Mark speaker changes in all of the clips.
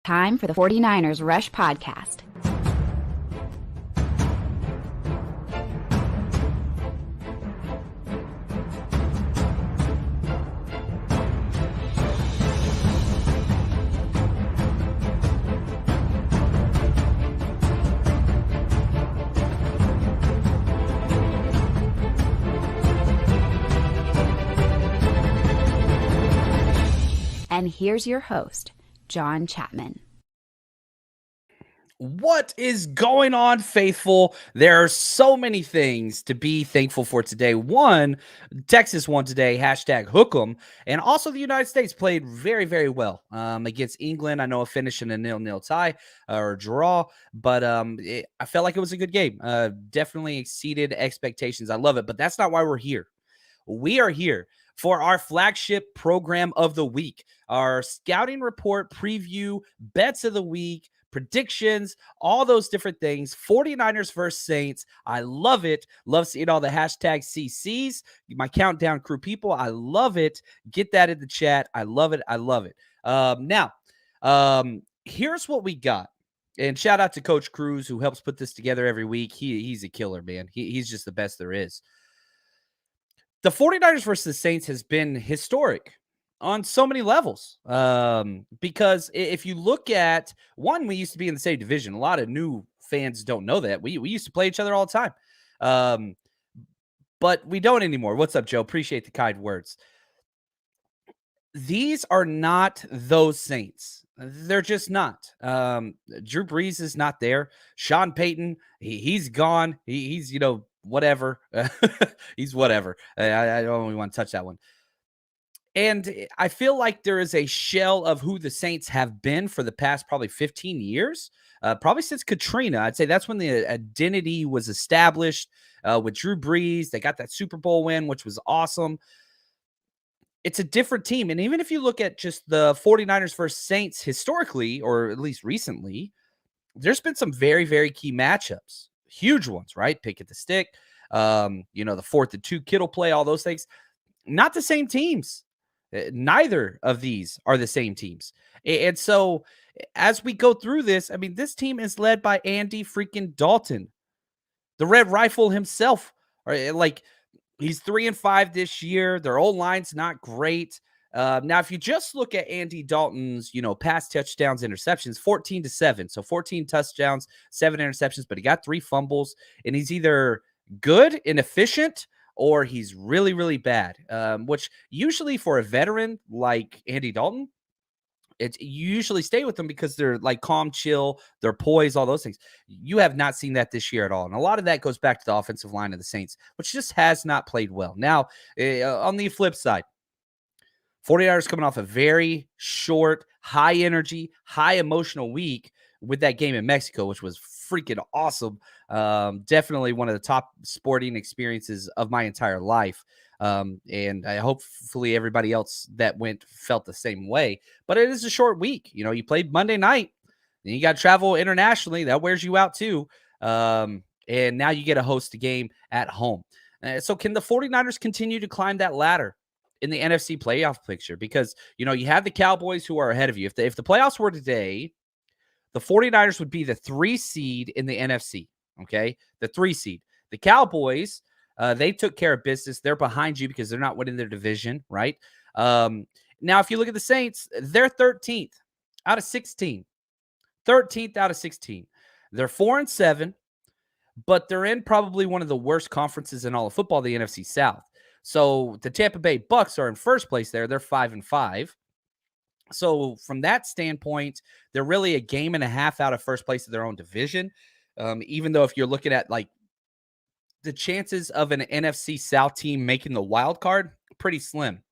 Speaker 1: Time for the 49ers Rush Podcast. And here's your host, John Chapman.
Speaker 2: What is going on, faithful? There are so many things to be thankful for today. One, Texas won today, #hook'em. And also the United States played very, very well against England. I know a finish in a 0-0 tie or draw, but I felt like it was a good game. Definitely exceeded expectations. I love it, but that's not why we're here. We are here for our flagship program of the week, our scouting report preview, bets of the week, predictions, all those different things. 49ers versus Saints. I love it. Love seeing all the #CCs, my countdown crew people. I love it. Get that in the chat. I love it. I love it. Now, here's what we got. And shout out to Coach Cruz, who helps put this together every week. He's a killer, man. He's just the best there is. The 49ers versus the Saints has been historic on so many levels. Because if you look at one, we used to be in the same division. A lot of new fans don't know that. We used to play each other all the time. But we don't anymore. What's up, Joe? Appreciate the kind words. These are not those Saints. They're just not. Drew Brees is not there. Sean Payton, he's gone. He's, whatever. He's whatever. I don't even want to touch that one. And I feel like there is a shell of who the Saints have been for the past probably 15 years, probably since Katrina. I'd say that's when the identity was established with Drew Brees. They got that Super Bowl win, which was awesome. It's a different team. And even if you look at just the 49ers versus Saints historically, or at least recently, there's been some very, very key matchups. Huge ones, right? Pick at the stick, the 4th and 2 Kittle play, all those things. Not the same teams. Neither of these are the same teams. And so as we go through this, I mean, this team is led by Andy freaking Dalton, the Red Rifle himself. Like, he's 3-5 this year. Their old line's not great. Now, if you just look at Andy Dalton's, pass touchdowns, interceptions, 14-7. So 14 touchdowns, 7 interceptions, but he got 3 fumbles, and he's either good and efficient or he's really, really bad, which usually for a veteran like Andy Dalton, you usually stay with them because they're like calm, chill, they're poised, all those things. You have not seen that this year at all. And a lot of that goes back to the offensive line of the Saints, which just has not played well. Now, on the flip side, 49ers coming off a very short, high energy, high emotional week with that game in Mexico, which was freaking awesome. Definitely one of the top sporting experiences of my entire life. And I hopefully everybody else that went felt the same way. But it is a short week. You played Monday night, then you got to travel internationally. That wears you out too. And now you get to host a game at home. So can the 49ers continue to climb that ladder in the NFC playoff picture? Because, you have the Cowboys who are ahead of you. If the playoffs were today, the 49ers would be the 3 seed in the NFC, okay? The 3 seed. The Cowboys, they took care of business. They're behind you because they're not winning their division, right? Now, if you look at the Saints, they're 13th out of 16. 13th out of 16. They're 4-7, but they're in probably one of the worst conferences in all of football, the NFC South. So the Tampa Bay Bucks are in first place there. They're 5-5. So from that standpoint, they're really a game and a half out of first place of their own division. Even though if you're looking at like the chances of an NFC South team making the wild card, pretty slim,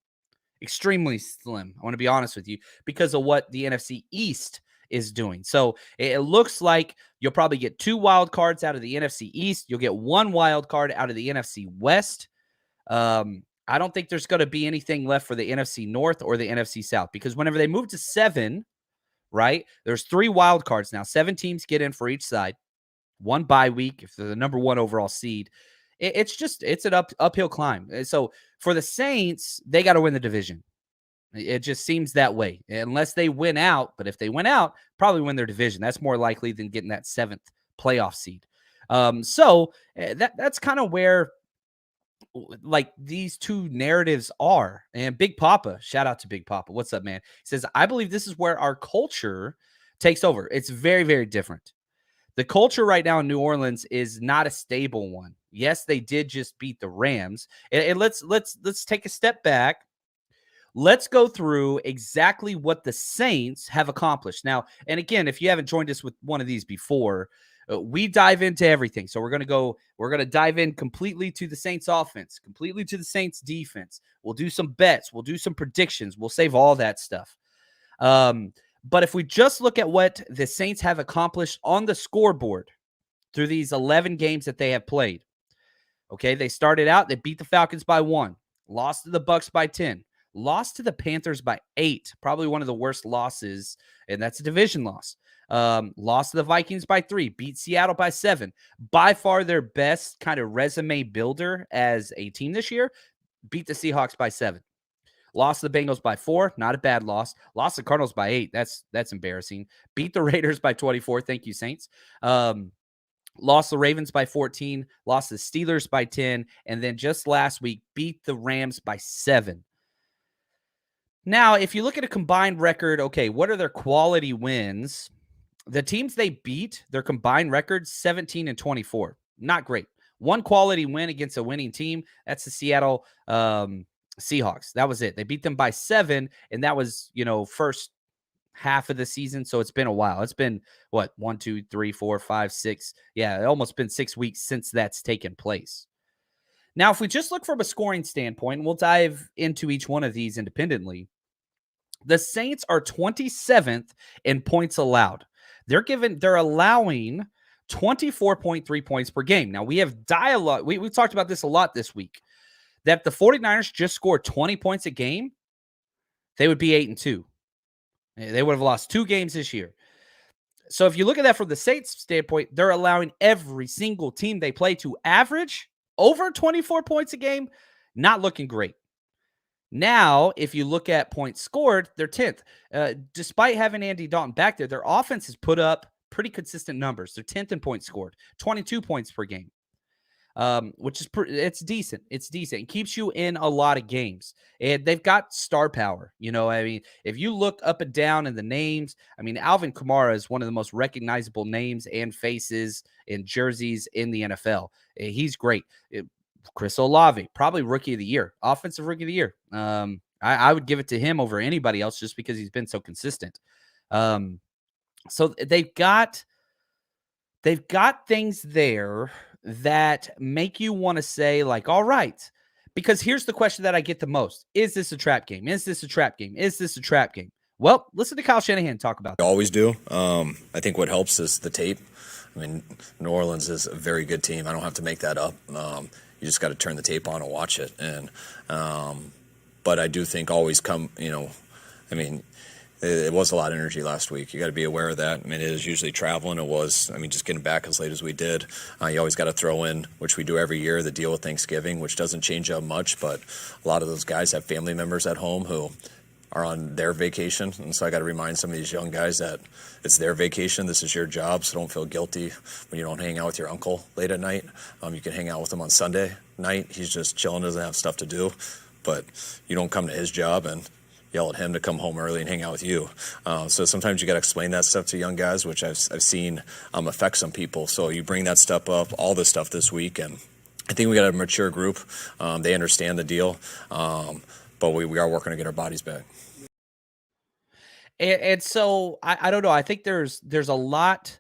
Speaker 2: extremely slim. I want to be honest with you because of what the NFC East is doing. So it looks like you'll probably get 2 wild cards out of the NFC East. You'll get 1 wild card out of the NFC West. I don't think there's going to be anything left for the NFC North or the NFC South because whenever they move to 7, right, there's 3 wild cards now. 7 teams get in for each side. 1 bye week if they're the number 1 overall seed. It's an uphill climb. So for the Saints, they got to win the division. It just seems that way, unless they win out. But if they win out, probably win their division. That's more likely than getting that 7th playoff seed. That's kind of where like these two narratives are. And Big Papa, shout out to Big Papa. What's up, man? He says, I believe this is where our culture takes over. It's very, very different. The culture right now in New Orleans is not a stable one. Yes, they did just beat the Rams. And let's take a step back. Let's go through exactly what the Saints have accomplished. Now, and again, if you haven't joined us with one of these before, we dive into everything. So we're going to dive in completely to the Saints offense, completely to the Saints defense. We'll do some bets. We'll do some predictions. We'll save all that stuff. But if we just look at what the Saints have accomplished on the scoreboard through these 11 games that they have played, okay, they started out, they beat the Falcons by 1, lost to the Bucs by 10, lost to the Panthers by 8, probably one of the worst losses, and that's a division loss. Lost to the Vikings by 3, beat Seattle by 7. By far their best kind of resume builder as a team this year, beat the Seahawks by 7. Lost to the Bengals by 4, not a bad loss. Lost to the Cardinals by 8, that's embarrassing. Beat the Raiders by 24, thank you, Saints. Lost the Ravens by 14, lost the Steelers by 10, and then just last week beat the Rams by 7. Now, if you look at a combined record, okay, what are their quality wins? The teams they beat, their combined record, 17-24. Not great. One quality win against a winning team, that's the Seattle Seahawks. That was it. They beat them by 7, and that was, first half of the season. So it's been a while. It's been what, 1, 2, 3, 4, 5, 6. Yeah, it almost been 6 weeks since that's taken place. Now, if we just look from a scoring standpoint, we'll dive into each one of these independently. The Saints are 27th in points allowed. They're allowing 24.3 points per game. Now, we have dialogue. We've talked about this a lot this week, that if the 49ers just scored 20 points a game, they would be 8-2. They would have lost 2 games this year. So if you look at that from the Saints standpoint, they're allowing every single team they play to average over 24 points a game. Not looking great. Now, if you look at points scored, they're 10th. Despite having Andy Dalton back there, their offense has put up pretty consistent numbers. They're 10th in points scored, 22 points per game. Which is it's decent. It's decent. It keeps you in a lot of games, and they've got star power. If you look up and down in the names, Alvin Kamara is one of the most recognizable names and faces and jerseys in the NFL. He's great. Chris Olave, probably rookie of the year, offensive rookie of the year. I would give it to him over anybody else just because he's been so consistent. So they've got things there that make you want to say, like, all right, because here's the question that I get the most. Is this a trap game? Is this a trap game? Is this a trap game? Well, listen to Kyle Shanahan talk about that.
Speaker 3: I always do. I think what helps is the tape. New Orleans is a very good team. I don't have to make that up. You just got to turn the tape on and watch it. And but I do think always it was a lot of energy last week. You got to be aware of that. It is usually traveling. It was, just getting back as late as we did. You always got to throw in, which we do every year, the deal with Thanksgiving, which doesn't change up much, but a lot of those guys have family members at home who are on their vacation. And so I got to remind some of these young guys that it's their vacation. This is your job, so don't feel guilty when you don't hang out with your uncle late at night. You can hang out with him on Sunday night. He's just chilling, doesn't have stuff to do. But you don't come to his job and yell at him to come home early and hang out with you. So sometimes you got to explain that stuff to young guys, which I've seen affect some people. So you bring that stuff up, all this stuff this week, and I think we got a mature group. They understand the deal, but we are working to get our bodies back.
Speaker 2: And so I don't know. I think there's a lot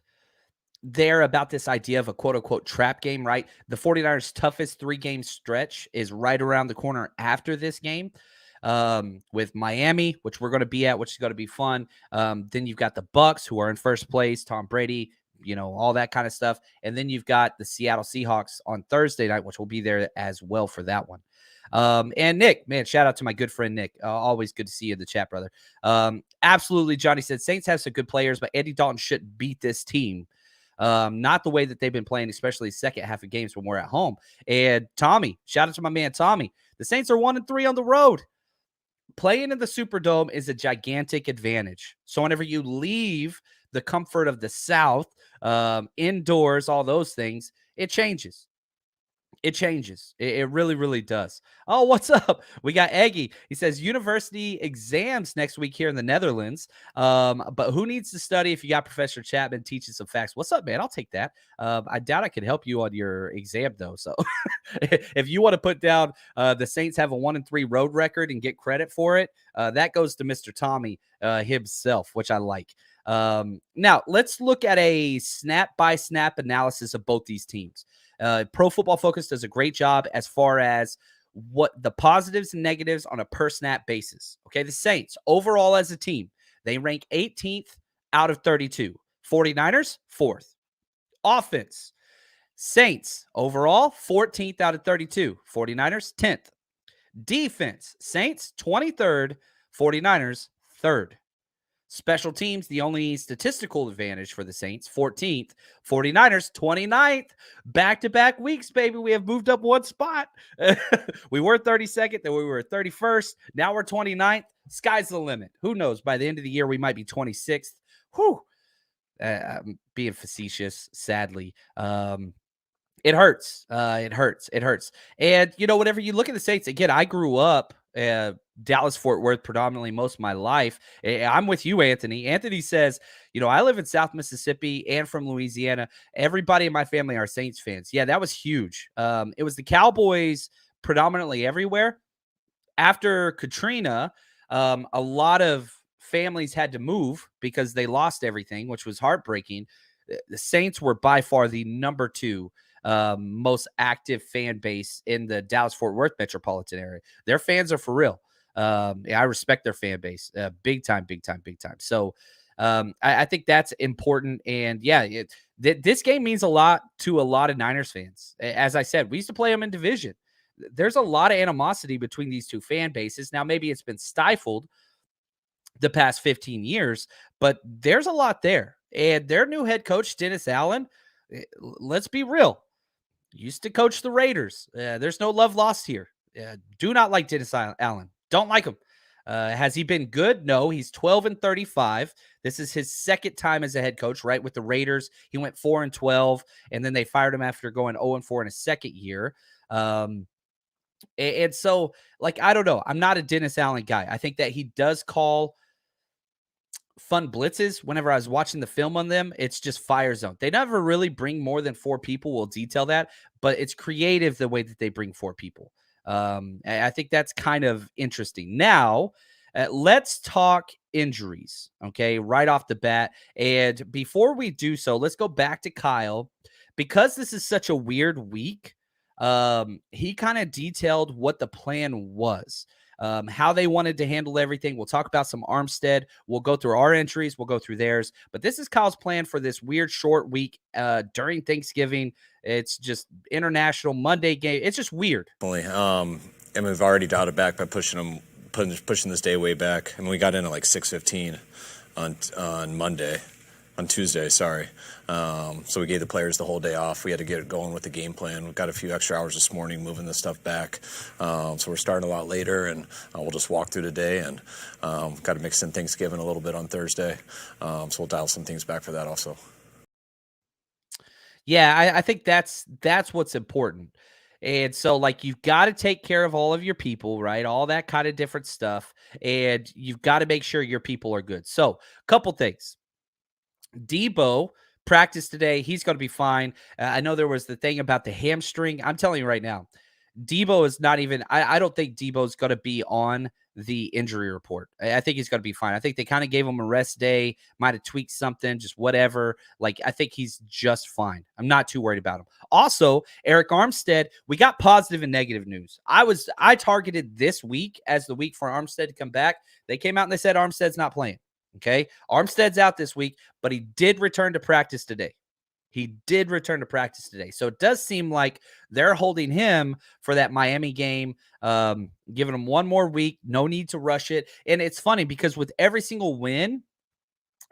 Speaker 2: there about this idea of a quote-unquote trap game, right? The 49ers' toughest 3-game stretch is right around the corner after this game. With Miami, which we're going to be at, which is going to be fun. Then you've got the Bucs, who are in first place, Tom Brady, all that kind of stuff. And then you've got the Seattle Seahawks on Thursday night, which will be there as well for that one. And Nick, man, shout out to my good friend Nick. Always good to see you in the chat, brother. Absolutely, Johnny said Saints have some good players, but Andy Dalton shouldn't beat this team. Not the way that they've been playing, especially second half of games when we're at home. And Tommy, shout out to my man Tommy. The Saints are 1-3 on the road. playing in the Superdome is a gigantic advantage. So whenever you leave the comfort of the South, indoors, all those things, it changes. It changes. It really, really does. Oh, what's up? We got Eggy. He says university exams next week here in the Netherlands. But who needs to study if you got Professor Chapman teaching some facts? What's up, man? I'll take that. I doubt I could help you on your exam though. So if you want to put down the Saints have a 1-3 road record and get credit for it, that goes to Mr. Tommy himself, which I like. Now let's look at a snap by snap analysis of both these teams. Pro Football Focus does a great job as far as what the positives and negatives on a per snap basis. Okay, the Saints overall as a team, they rank 18th out of 32. 49ers, 4th. Offense, Saints overall 14th out of 32. 49ers, 10th. Defense, Saints 23rd. 49ers, 3rd. Special teams, the only statistical advantage for the Saints, 14th. 49ers, 29th. Back-to-back weeks, baby. We have moved up one spot. We were 32nd, then we were 31st. Now we're 29th. Sky's the limit. Who knows? By the end of the year, we might be 26th. Whew. I'm being facetious, sadly. It hurts. It hurts. And, whenever you look at the Saints, again, I grew up Dallas, Fort Worth, predominantly most of my life. I'm with you, Anthony. Anthony says, I live in South Mississippi and from Louisiana. Everybody in my family are Saints fans. Yeah, that was huge. It was the Cowboys predominantly everywhere. After Katrina, a lot of families had to move because they lost everything, which was heartbreaking. The Saints were by far the number 2 most active fan base in the Dallas-Fort Worth metropolitan area. Their fans are for real. I respect their fan base big time. So I think that's important. And yeah, this game means a lot to a lot of Niners fans. As I said, we used to play them in division. There's a lot of animosity between these two fan bases. Now, maybe it's been stifled the past 15 years, but there's a lot there. And their new head coach, Dennis Allen, let's be real, used to coach the Raiders. There's no love lost here. Do not like Dennis Allen. Don't like him. Has he been good? No, he's 12-35. This is his second time as a head coach, right? With the Raiders, he went 4-12, and then they fired him after going 0-4 in his second year. And so, I don't know. I'm not a Dennis Allen guy. I think that he does call fun blitzes. Whenever I was watching the film on them, it's just fire zone. They never really bring more than 4 people. We'll detail that, but it's creative the way that they bring 4 people. I think that's kind of interesting. Now, let's talk injuries, okay, right off the bat. And before we do so, let's go back to Kyle. Because this is such a weird week, he kind of detailed what the plan was. How they wanted to handle everything. We'll talk about some Armstead. We'll go through our entries. We'll go through theirs. But this is Kyle's plan for this weird short week during Thanksgiving. It's just international Monday game. It's just weird.
Speaker 3: And we've already dialed it back by pushing this day way back. And we got in at like 6:15 on Tuesday, sorry. So we gave the players the whole day off. We had to get it going with the game plan. We've got a few extra hours this morning moving the stuff back. So we're starting a lot later, and we'll just walk through the day, and got to mix in Thanksgiving a little bit on Thursday. So we'll dial some things back for that also.
Speaker 2: Yeah, I think that's what's important. And so, you've got to take care of all of your people, right? All that kind of different stuff. And you've got to make sure your people are good. So, a couple things. Debo practiced today. He's going to be fine. I know there was the thing about the hamstring. I'm telling you right now, Debo is not even, I don't think Debo's going to be on the injury report. I think he's going to be fine. I think they kind of gave him a rest day, might have tweaked something, just whatever. I think he's just fine. I'm not too worried about him. Also, Eric Armstead, we got positive and negative news. I targeted this week as the week for Armstead to come back. They came out and they said Armstead's not playing. Okay. Armstead's out this week, but he did return to practice today. So it does seem like they're holding him for that Miami game, giving him one more week. No need to rush it. And it's funny because with every single win,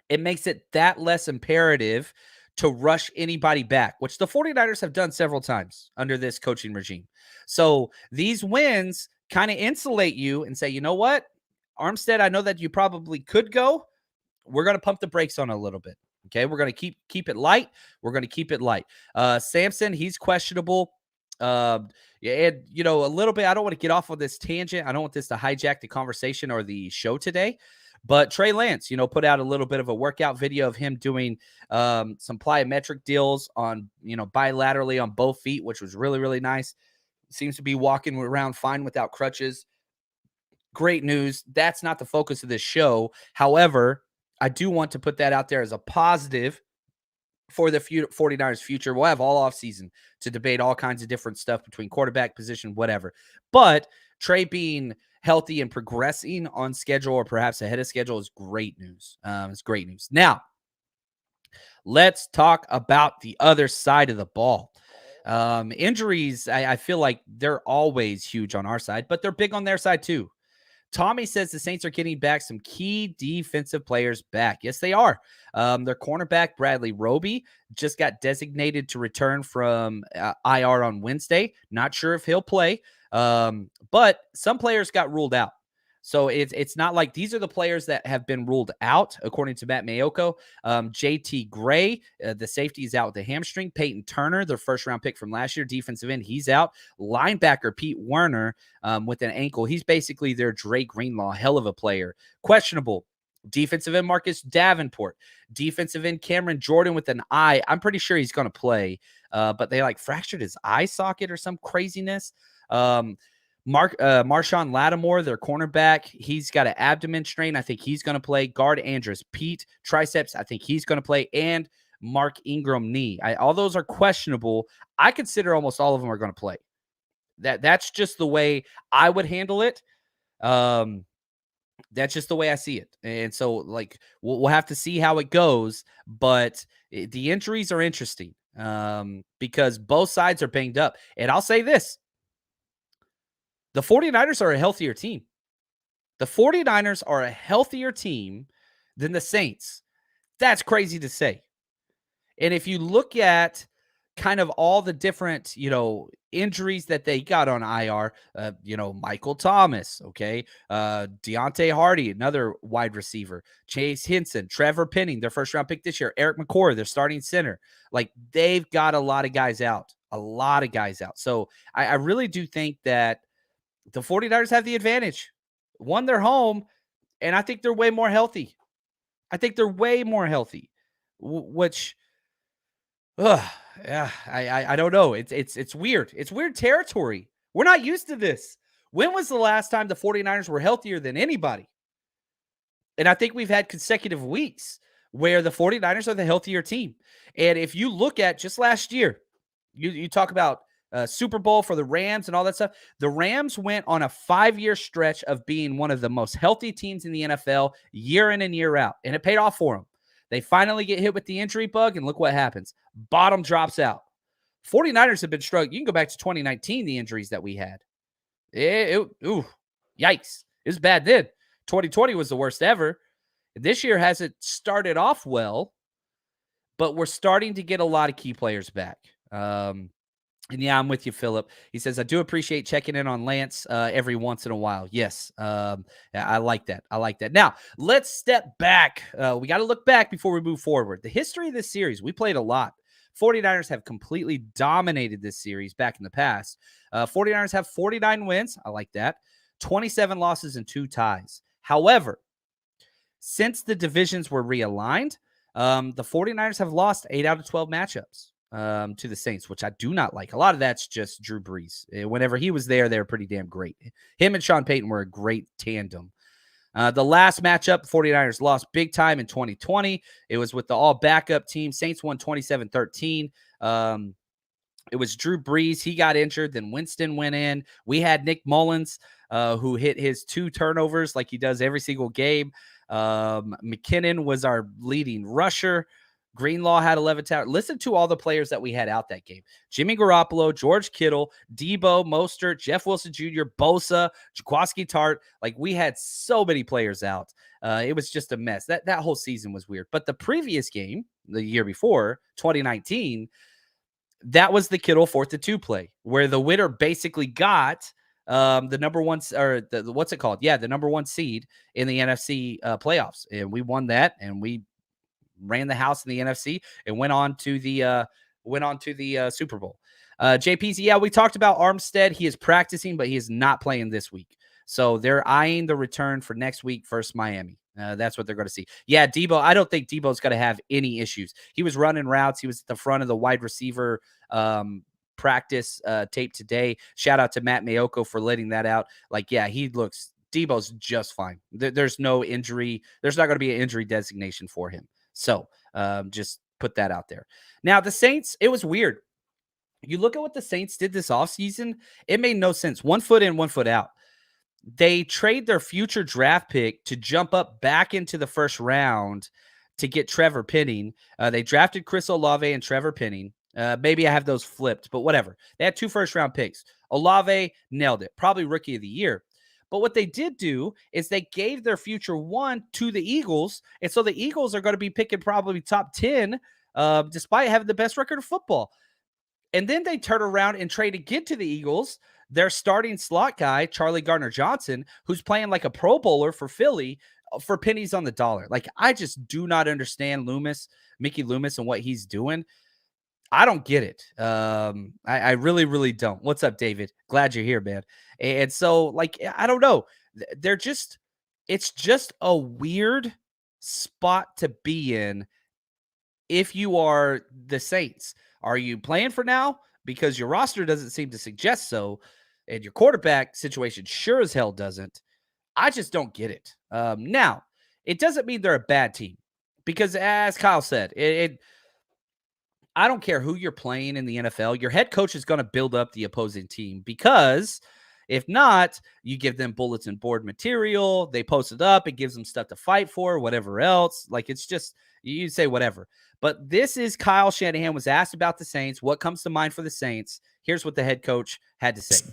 Speaker 2: it makes it that less imperative to rush anybody back, which the 49ers have done several times under this coaching regime. So these wins kind of insulate you and say, you know what? Armstead, I know that you probably could go. We're going to pump the brakes on a little bit. Okay, we're going to keep it light. We're going to keep it light. Samson, he's questionable. And a little bit. I don't want to get off on this tangent. I don't want this to hijack the conversation or the show today. But Trey Lance, put out a little bit of a workout video of him doing some plyometric deals on, bilaterally on both feet, which was really, really nice. Seems to be walking around fine without crutches. Great news. That's not the focus of this show. However, I do want to put that out there as a positive for the 49ers future. We'll have all offseason to debate all kinds of different stuff between quarterback position, whatever. But Trey being healthy and progressing on schedule or perhaps ahead of schedule is great news. It's great news. Now, let's talk about the other side of the ball. Injuries, I feel like they're always huge on our side, but they're big on their side too. Tommy says the Saints are getting back some key defensive players back. Yes, they are. Their cornerback, Bradley Roby, just got designated to return from IR on Wednesday. Not sure if he'll play, but some players got ruled out. So it's not like these are the players that have been ruled out, according to Matt Mayoko. JT Gray, the safety, is out with a hamstring. Peyton Turner, their first-round pick from last year, defensive end, he's out. Linebacker Pete Werner with an ankle. He's basically their Dre Greenlaw, hell of a player. Questionable. Defensive end Marcus Davenport. Defensive end Cameron Jordan with an eye. I'm pretty sure he's going to play, but they fractured his eye socket or some craziness. Marshawn Lattimore, their cornerback, he's got an abdomen strain. I think he's going to play. Guard Andrus Pete, triceps, I think he's going to play. And Mark Ingram, knee. All those are questionable. I consider almost all of them are going to play. That's just the way I would handle it. That's just the way I see it. And so, we'll have to see how it goes. But the injuries are interesting because both sides are banged up. And I'll say this. The 49ers are a healthier team. The 49ers are a healthier team than the Saints. That's crazy to say. And if you look at kind of all the different, injuries that they got on IR, Michael Thomas, okay, Deontay Hardy, another wide receiver, Chase Henson, Trevor Penning, their first-round pick this year, Eric McCoy, their starting center. They've got a lot of guys out. So I really do think that the 49ers have the advantage. One, they're home, and I think they're way more healthy. Which, I don't know. It's weird. It's weird territory. We're not used to this. When was the last time the 49ers were healthier than anybody? And I think we've had consecutive weeks where the 49ers are the healthier team. And if you look at just last year, you talk about Super Bowl for the Rams and all that stuff. The Rams went on a 5-year stretch of being one of the most healthy teams in the NFL year in and year out, and it paid off for them. They finally get hit with the injury bug, and look what happens. Bottom drops out. 49ers have been struggling. You can go back to 2019, the injuries that we had. Yikes. It was bad then. 2020 was the worst ever. This year hasn't started off well, but we're starting to get a lot of key players back. And yeah, I'm with you, Philip. He says, I do appreciate checking in on Lance every once in a while. Yes, I like that. Now, let's step back. We got to look back before we move forward. The history of this series, we played a lot. 49ers have completely dominated this series back in the past. 49ers have 49 wins. I like that. 27 losses and 2 ties. However, since the divisions were realigned, the 49ers have lost 8 out of 12 matchups. To the Saints, which I do not like. A lot of that's just Drew Brees. Whenever he was there, they were pretty damn great. Him and Sean Payton were a great tandem. The last matchup, 49ers lost big time in 2020. It was with the all-backup team. Saints won 27-13. It was Drew Brees. He got injured. Then Winston went in. We had Nick Mullins, who hit his 2 turnovers like he does every single game. McKinnon was our leading rusher. Greenlaw had 11 towers. Listen to all the players that we had out that game. Jimmy Garoppolo, George Kittle, Debo, Mostert, Jeff Wilson Jr., Bosa, Jaquiski Tart. We had so many players out. It was just a mess. That whole season was weird. But the previous game, the year before, 2019, that was the Kittle 4th-and-2 play, where the winner basically got the number one, or what's it called? Yeah, the number one seed in the NFC playoffs, and we won that, and we ran the house in the NFC and went on to the Super Bowl. JP's, yeah, we talked about Armstead. He is practicing, but he is not playing this week. So they're eyeing the return for next week versus Miami. That's what they're going to see. Yeah, Debo, I don't think Debo's going to have any issues. He was running routes. He was at the front of the wide receiver practice tape today. Shout out to Matt Mayoko for letting that out. Like, yeah, Debo's just fine. There's no injury. There's not going to be an injury designation for him. So just put that out there. Now, the Saints, it was weird. You look at what the Saints did this offseason, it made no sense. 1 foot in, 1 foot out. They trade their future draft pick to jump up back into the first round to get Trevor Penning. They drafted Chris Olave and Trevor Penning. Maybe I have those flipped, but whatever. They had 2 first-round picks. Olave nailed it. Probably rookie of the year. But what they did do is they gave their future 1 to the Eagles. And so the Eagles are going to be picking probably top 10, despite having the best record of football. And then they turn around and trade again to the Eagles, their starting slot guy, Charlie Gardner-Johnson, who's playing like a Pro Bowler for Philly, for pennies on the dollar. Like, I just do not understand Mickey Loomis, and what he's doing. I don't get it. I really, really don't. What's up, David? Glad you're here, man. And so, like, I don't know. It's just a weird spot to be in if you are the Saints. Are you playing for now? Because your roster doesn't seem to suggest so, and your quarterback situation sure as hell doesn't. I just don't get it. Now, it doesn't mean they're a bad team, because as Kyle said, I don't care who you're playing in the NFL. Your head coach is going to build up the opposing team, because if not, you give them bulletin board material. They post it up. It gives them stuff to fight for, whatever else. Like, it's just, you say whatever. But this is Kyle Shanahan was asked about the Saints. What comes to mind for the Saints? Here's what the head coach had to say.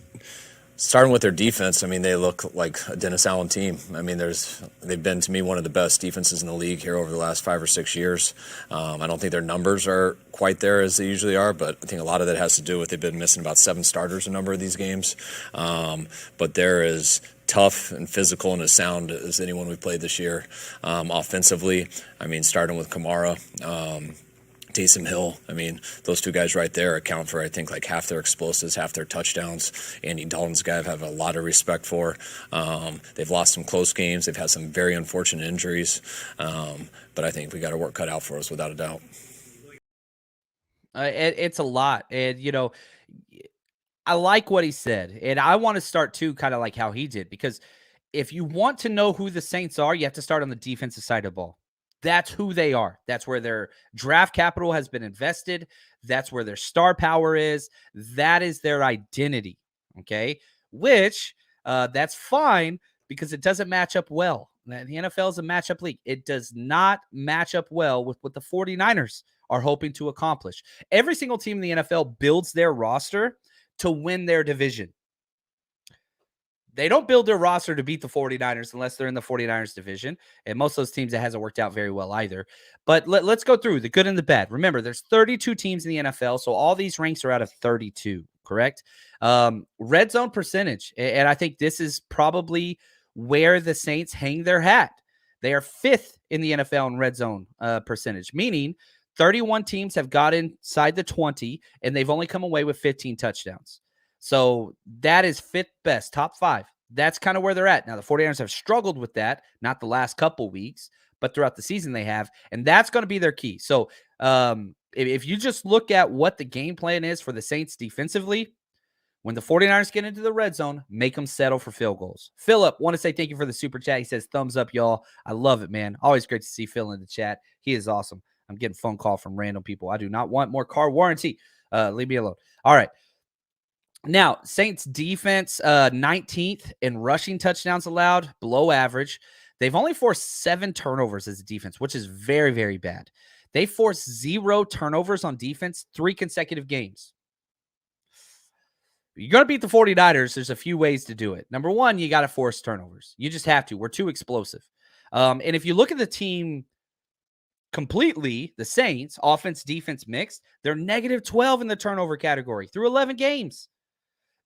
Speaker 3: Starting with their defense, I mean, they look like a Dennis Allen team. I mean, they've been, to me, one of the best defenses in the league here over the last 5 or 6 years. I don't think their numbers are quite there as they usually are, but I think a lot of that has to do with they've been missing about 7 starters a number of these games. But they're as tough and physical and as sound as anyone we've played this year. Offensively, I mean, starting with Kamara, Taysom Hill, I mean, those 2 guys right there account for, I think, like half their explosives, half their touchdowns. Andy Dalton's guy I have a lot of respect for. They've lost some close games. They've had some very unfortunate injuries. But I think we got our work cut out for us, without a doubt.
Speaker 2: It's a lot. And, you know, I like what he said. And I want to start, too, kind of like how he did. Because if you want to know who the Saints are, you have to start on the defensive side of the ball. That's who they are. That's where their draft capital has been invested. That's where their star power is. That is their identity. Okay. Which that's fine, because it doesn't match up well. The NFL is a matchup league. It does not match up well with what the 49ers are hoping to accomplish. Every single team in the NFL builds their roster to win their division. They don't build their roster to beat the 49ers unless they're in the 49ers division. And most of those teams, it hasn't worked out very well either. But let's go through the good and the bad. Remember, there's 32 teams in the NFL, so all these ranks are out of 32, correct? Red zone percentage. And I think this is probably where the Saints hang their hat. They are 5th in the NFL in red zone percentage, meaning 31 teams have got inside the 20, and they've only come away with 15 touchdowns. So that is 5th best, top 5. That's kind of where they're at. Now, the 49ers have struggled with that, not the last couple weeks, but throughout the season they have, and that's going to be their key. So if you just look at what the game plan is for the Saints defensively, when the 49ers get into the red zone, make them settle for field goals. Philip, want to say thank you for the super chat. He says, thumbs up, y'all. I love it, man. Always great to see Phil in the chat. He is awesome. I'm getting phone call from random people. I do not want more car warranty. Leave me alone. All right. Now, Saints defense, 19th in rushing touchdowns allowed, below average. They've only forced 7 turnovers as a defense, which is very, very bad. They forced 0 turnovers on defense 3 consecutive games. You're going to beat the 49ers. There's a few ways to do it. Number one, you got to force turnovers. You just have to. We're too explosive. And if you look at the team completely, the Saints, offense, defense mixed, they're -12 in the turnover category through 11 games.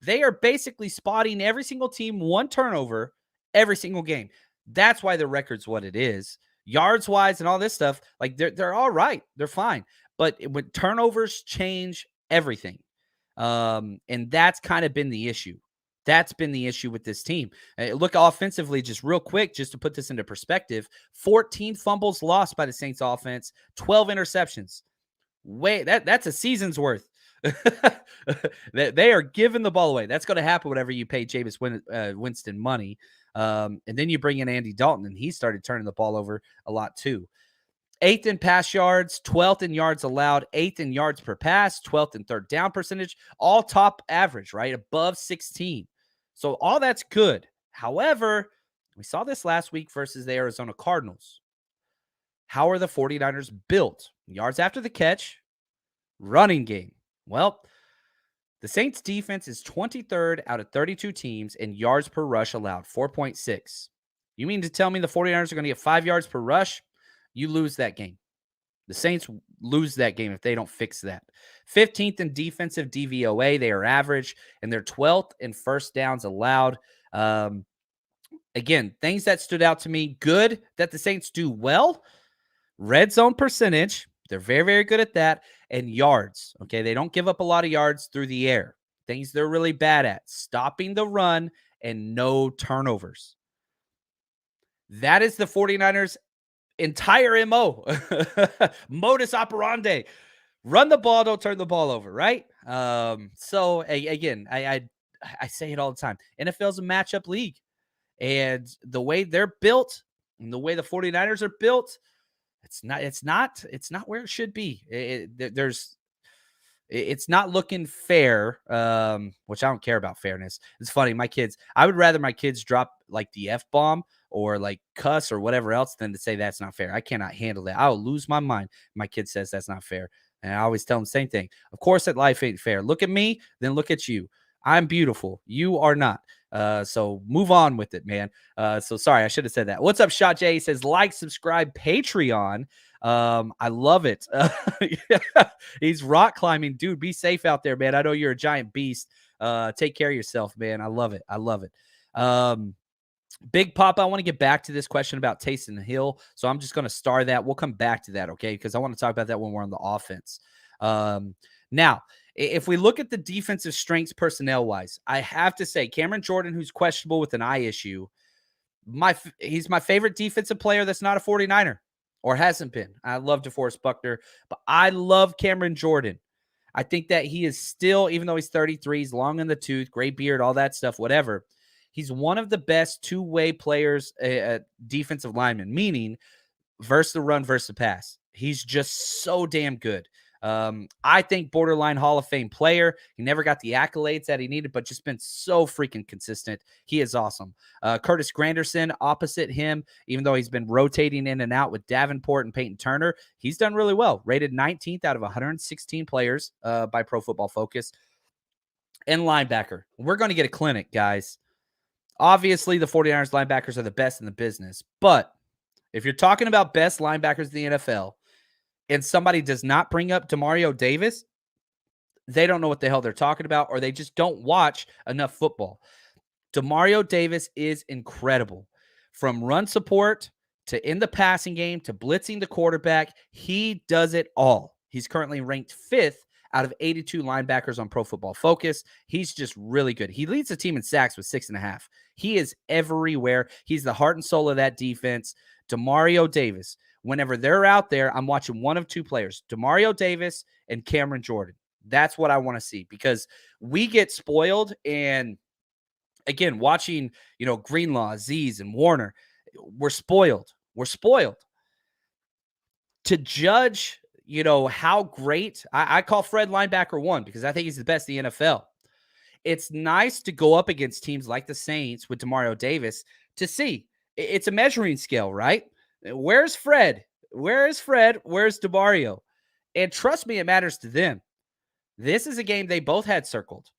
Speaker 2: They are basically spotting every single team 1 turnover every single game. That's why the record's what it is. Yards wise and all this stuff, like they're all right. They're fine. But when turnovers change everything. And that's kind of been the issue. That's been the issue with this team. Look offensively, just real quick, just to put this into perspective, 14 fumbles lost by the Saints offense, 12 interceptions. That's a season's worth. They are giving the ball away. That's going to happen whenever you pay Jameis Winston money. And then you bring in Andy Dalton, and he started turning the ball over a lot too. 8th in pass yards, 12th in yards allowed, 8th in yards per pass, 12th in third down percentage, all top average, right? Above 16. So all that's good. However, we saw this last week versus the Arizona Cardinals. How are the 49ers built? Yards after the catch, running game. Well, the Saints defense is 23rd out of 32 teams in yards per rush allowed, 4.6. You mean to tell me the 49ers are going to get 5 yards per rush? You lose that game. The Saints lose that game if they don't fix that. 15th in defensive DVOA, they are average, and they're 12th in first downs allowed. Again, things that stood out to me, good that the Saints do well. Red zone percentage, they're very, very good at that. And yards, okay? They don't give up a lot of yards through the air. Things they're really bad at, stopping the run and no turnovers. That is the 49ers' entire MO. Modus operandi. Run the ball, don't turn the ball over, right? So again, I say it all the time. NFL's a matchup league. And the way they're built and the way the 49ers are built, it's not where it should be. It's not looking fair, which I don't care about fairness. It's funny. I would rather my kids drop like the F-bomb or like cuss or whatever else than to say that's not fair. I cannot handle that. I'll lose my mind. My kid says that's not fair. And I always tell them the same thing. Of course, that life ain't fair. Look at me, then look at you. I'm beautiful. You are not. So move on with it, man. So sorry, I should have said that. What's up, Shot J? He says, like, subscribe, Patreon. I love it. He's rock climbing. Dude, be safe out there, man. I know you're a giant beast. Take care of yourself, man. I love it. I love it. Big Papa, I want to get back to this question about Taysom Hill. So I'm just going to star that. We'll come back to that, okay? Because I want to talk about that when we're on the offense. Now, if we look at the defensive strengths personnel-wise, I have to say Cameron Jordan, who's questionable with an eye issue, he's my favorite defensive player that's not a 49er or hasn't been. I love DeForest Buckner, but I love Cameron Jordan. I think that he is still, even though he's 33, he's long in the tooth, gray beard, all that stuff, whatever. He's one of the best two-way players, defensive lineman, meaning versus the run, versus the pass. He's just so damn good. I think borderline Hall of Fame player. He never got the accolades that he needed, but just been so freaking consistent. He is awesome. Curtis Granderson, opposite him, even though he's been rotating in and out with Davenport and Peyton Turner, he's done really well. Rated 19th out of 116 players by Pro Football Focus. And linebacker. We're going to get a clinic, guys. Obviously, the 49ers linebackers are the best in the business, but if you're talking about best linebackers in the NFL and somebody does not bring up Demario Davis, they don't know what the hell they're talking about, or they just don't watch enough football. Demario Davis is incredible. From run support to in the passing game to blitzing the quarterback, he does it all. He's currently ranked 5th out of 82 linebackers on Pro Football Focus. He's just really good. He leads the team in sacks with 6.5. He is everywhere. He's the heart and soul of that defense. Demario Davis. Whenever they're out there, I'm watching one of two players, Demario Davis and Cameron Jordan. That's what I want to see, because we get spoiled. And again, watching, Greenlaw, Aziz, and Warner, we're spoiled. We're spoiled. To judge, how great, I call Fred linebacker 1 because I think he's the best in the NFL. It's nice to go up against teams like the Saints with Demario Davis to see. It's a measuring scale, right? Where's Fred? Where is Fred? Where's Demario? And trust me, it matters to them. This is a game they both had circled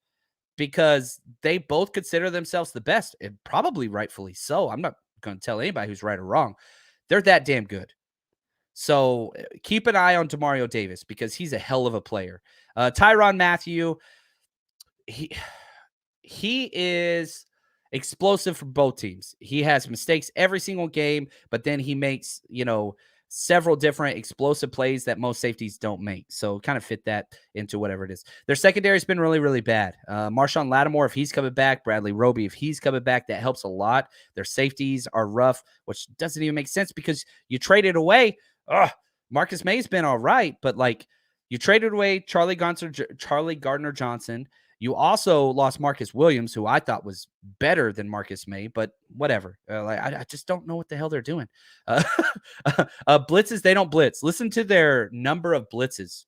Speaker 2: because they both consider themselves the best, and probably rightfully so. I'm not going to tell anybody who's right or wrong. They're that damn good. So keep an eye on Demario Davis because he's a hell of a player. Tyrann Mathieu, he is explosive for both teams. He has mistakes every single game, but then he makes, several different explosive plays that most safeties don't make. So kind of fit that into whatever it is. Their secondary has been really, really bad. Marshawn Lattimore, if he's coming back, Bradley Roby, if he's coming back, that helps a lot. Their safeties are rough, which doesn't even make sense because you traded away. Marcus May's been all right, but like you traded away Charlie Gardner Johnson. You also lost Marcus Williams, who I thought was better than Marcus May, but whatever. I just don't know what the hell they're doing. Blitzes, they don't blitz. Listen to their number of blitzes.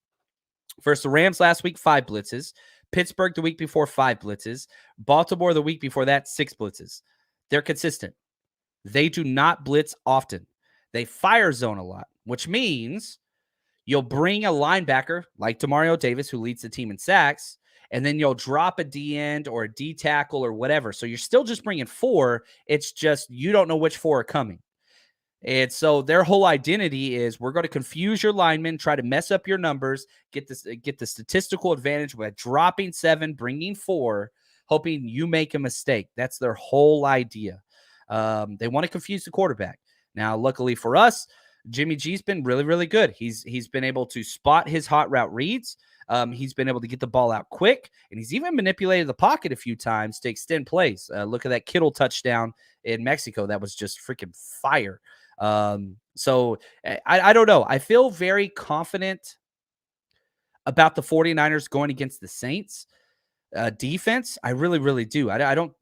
Speaker 2: First, the Rams last week, 5 blitzes. Pittsburgh the week before, 5 blitzes. Baltimore the week before that, 6 blitzes. They're consistent. They do not blitz often. They fire zone a lot, which means you'll bring a linebacker like Demario Davis, who leads the team in sacks, and then you'll drop a D end or a D tackle or whatever. So you're still just bringing 4. It's just you don't know which 4 are coming. And so their whole identity is we're going to confuse your linemen, try to mess up your numbers, get the statistical advantage by dropping 7, bringing 4, hoping you make a mistake. That's their whole idea. They want to confuse the quarterback. Now, luckily for us, Jimmy G's been really, really good. He's been able to spot his hot route reads. He's been able to get the ball out quick, and he's even manipulated the pocket a few times to extend plays. Look at that Kittle touchdown in Mexico. That was just freaking fire. So I don't know. I feel very confident about the 49ers going against the Saints defense. I really, really do. I don't.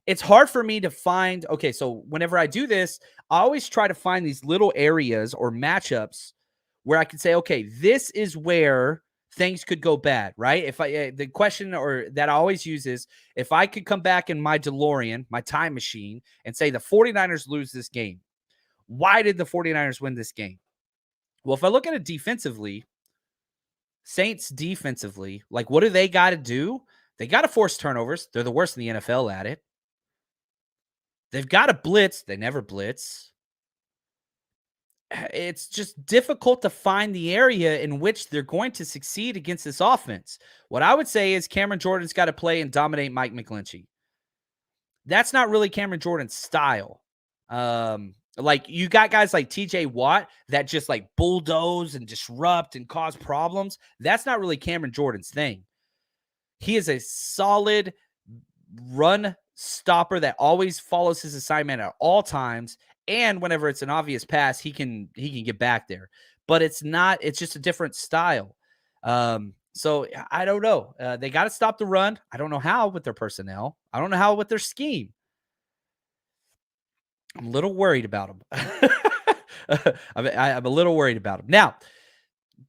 Speaker 2: It's hard for me to find. Okay, so whenever I do this, I always try to find these little areas or matchups where I can say, okay, this is where things could go bad, right? If the question or that I always use is if I could come back in my DeLorean, my time machine, and say the 49ers lose this game, why did the 49ers win this game? Well, if I look at it defensively, Saints defensively, like what do they got to do? They got to force turnovers. They're the worst in the NFL at it. They've got to blitz. They never blitz. It's just difficult to find the area in which they're going to succeed against this offense. What I would say is Cameron Jordan's got to play and dominate Mike McGlinchey. That's not really Cameron Jordan's style. Like you got guys like TJ Watt that just like bulldoze and disrupt and cause problems. That's not really Cameron Jordan's thing. He is a solid run stopper that always follows his assignment at all times. And whenever it's an obvious pass, he can get back there. But it's just a different style. So I don't know. They got to stop the run. I don't know how with their personnel. I don't know how with their scheme. I'm a little worried about them. I'm a little worried about them. Now,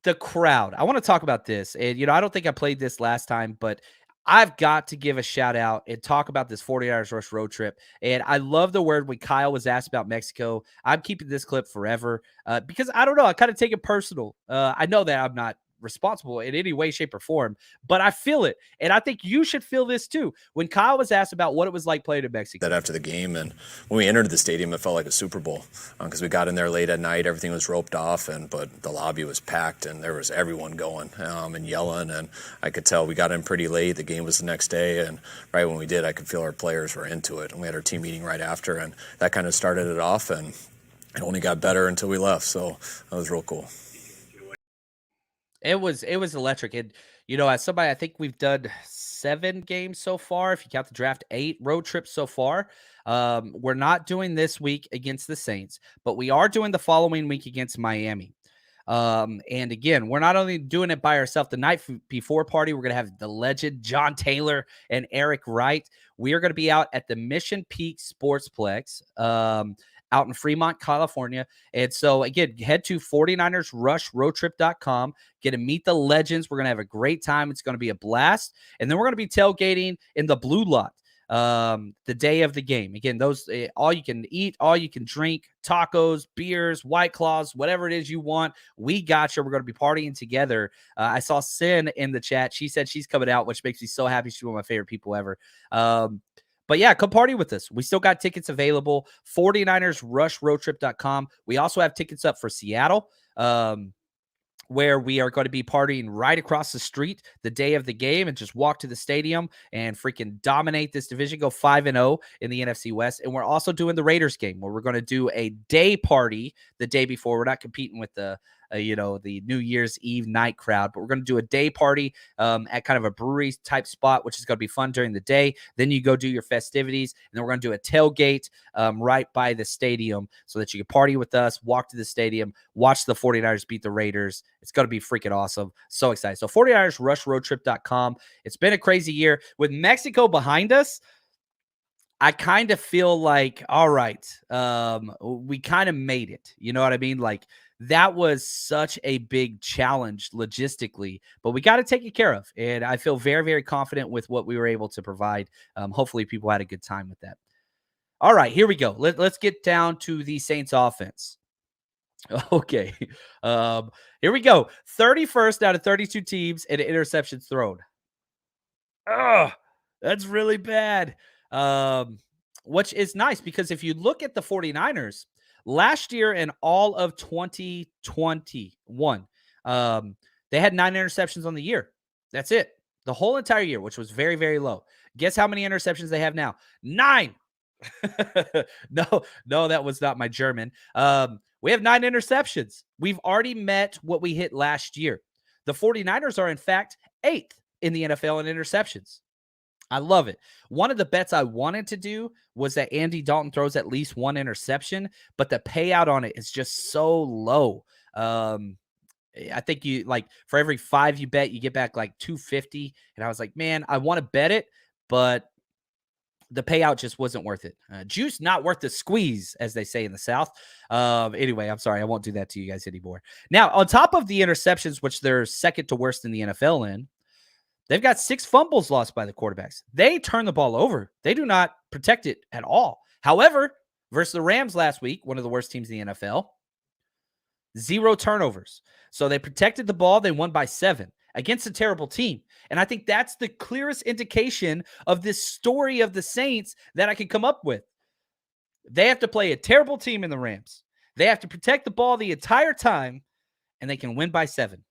Speaker 2: the crowd. I want to talk about this. And, I don't think I played this last time, but I've got to give a shout out and talk about this 49ers Rush road trip. And I love the word when Kyle was asked about Mexico. I'm keeping this clip forever because I don't know. I kind of take it personal. I know that I'm not responsible in any way, shape, or form, but I feel it. And I think you should feel this too. When Kyle was asked about what it was like playing in Mexico.
Speaker 3: That after the game, and when we entered the stadium, it felt like a Super Bowl because we got in there late at night. Everything was roped off, but the lobby was packed, and there was everyone going and yelling. And I could tell we got in pretty late. The game was the next day, and right when we did, I could feel our players were into it. And we had our team meeting right after, and that kind of started it off. And it only got better until we left. So that was real cool.
Speaker 2: It was electric. And, as somebody, I think we've done 7 games so far. If you count the draft, 8 road trips so far. We're not doing this week against the Saints, but we are doing the following week against Miami. And again, we're not only doing it by ourselves. The night before party, we're going to have the legend John Taylor and Eric Wright. We are going to be out at the Mission Peak Sportsplex, out in Fremont, California. And so, again, head to 49ersrushroadtrip.com. Get to meet the legends. We're going to have a great time. It's going to be a blast. And then we're going to be tailgating in the Blue Lot the day of the game. Again, those all you can eat, all you can drink, tacos, beers, White Claws, whatever it is you want. We got you. We're going to be partying together. I saw Sin in the chat. She said she's coming out, which makes me so happy. She's one of my favorite people ever. But yeah, come party with us. We still got tickets available. 49ersrushroadtrip.com. We also have tickets up for Seattle. where we are going to be partying right across the street the day of the game and just walk to the stadium and freaking dominate this division, go 5-0 in the NFC West. And we're also doing the Raiders game where we're going to do a day party the day before. We're not competing with the New Year's Eve night crowd, but we're going to do a day party at kind of a brewery type spot, which is going to be fun during the day. Then you go do your festivities, and then we're going to do a tailgate right by the stadium so that you can party with us, walk to the stadium, watch the 49ers beat the Raiders. It's going to be freaking awesome. So excited. So 49ersrushroadtrip.com. It's been a crazy year. With Mexico behind us, I kind of feel like, all right, we kind of made it. You know what I mean? Like, that was such a big challenge logistically, but we got to take it care of. And I feel very, very confident with what we were able to provide. Hopefully people had a good time with that. All right, here we go. Let's get down to the Saints offense. Okay. Here we go. 31st out of 32 teams in interceptions thrown. Oh, that's really bad. Which is nice because if you look at the 49ers, last year and all of 2021, they had 9 interceptions on the year. That's it. The whole entire year, which was very, very low. Guess how many interceptions they have now? 9. No, that was not my German. We have 9 interceptions. We've already met what we hit last year. The 49ers are, in fact, 8th in the NFL in interceptions. I love it. One of the bets I wanted to do was that Andy Dalton throws at least 1 interception, but the payout on it is just so low. I think you like for every 5 you bet, you get back like 250. And I was like, man, I want to bet it, but the payout just wasn't worth it. Juice not worth the squeeze, as they say in the South. Anyway, I'm sorry. I won't do that to you guys anymore. Now, on top of the interceptions, which they're second to worst in the NFL in, they've got 6 fumbles lost by the quarterbacks. They turn the ball over. They do not protect it at all. However, versus the Rams last week, one of the worst teams in the NFL, 0 turnovers. So they protected the ball. They won by 7 against a terrible team. And I think that's the clearest indication of this story of the Saints that I can come up with. They have to play a terrible team in the Rams. They have to protect the ball the entire time, and they can win by 7.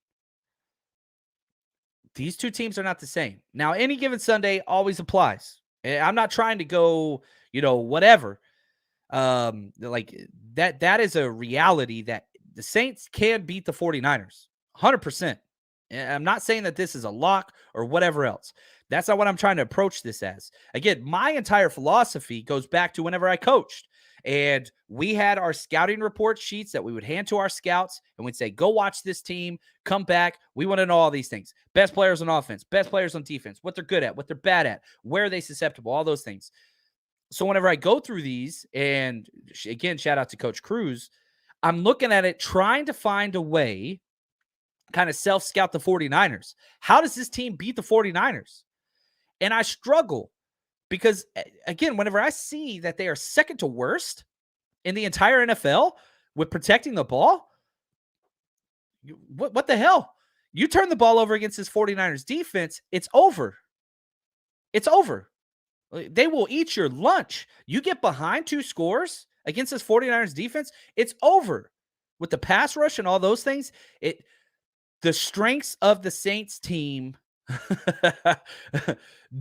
Speaker 2: These two teams are not the same. Now, any given Sunday always applies. I'm not trying to go, whatever. Like that is a reality that the Saints can beat the 49ers 100%. I'm not saying that this is a lock or whatever else. That's not what I'm trying to approach this as. Again, my entire philosophy goes back to whenever I coached. And we had our scouting report sheets that we would hand to our scouts, and we'd say, go watch this team, come back. We want to know all these things. Best players on offense, best players on defense, what they're good at, what they're bad at, where are they susceptible, all those things. So whenever I go through these, and again, shout out to Coach Cruz, I'm looking at it, trying to find a way, kind of self-scout the 49ers. How does this team beat the 49ers? And I struggle because, again, whenever I see that they are second to worst in the entire NFL with protecting the ball, what the hell? You turn the ball over against this 49ers defense, it's over. It's over. They will eat your lunch. You get behind 2 scores against this 49ers defense, it's over. With the pass rush and all those things, the strengths of the Saints team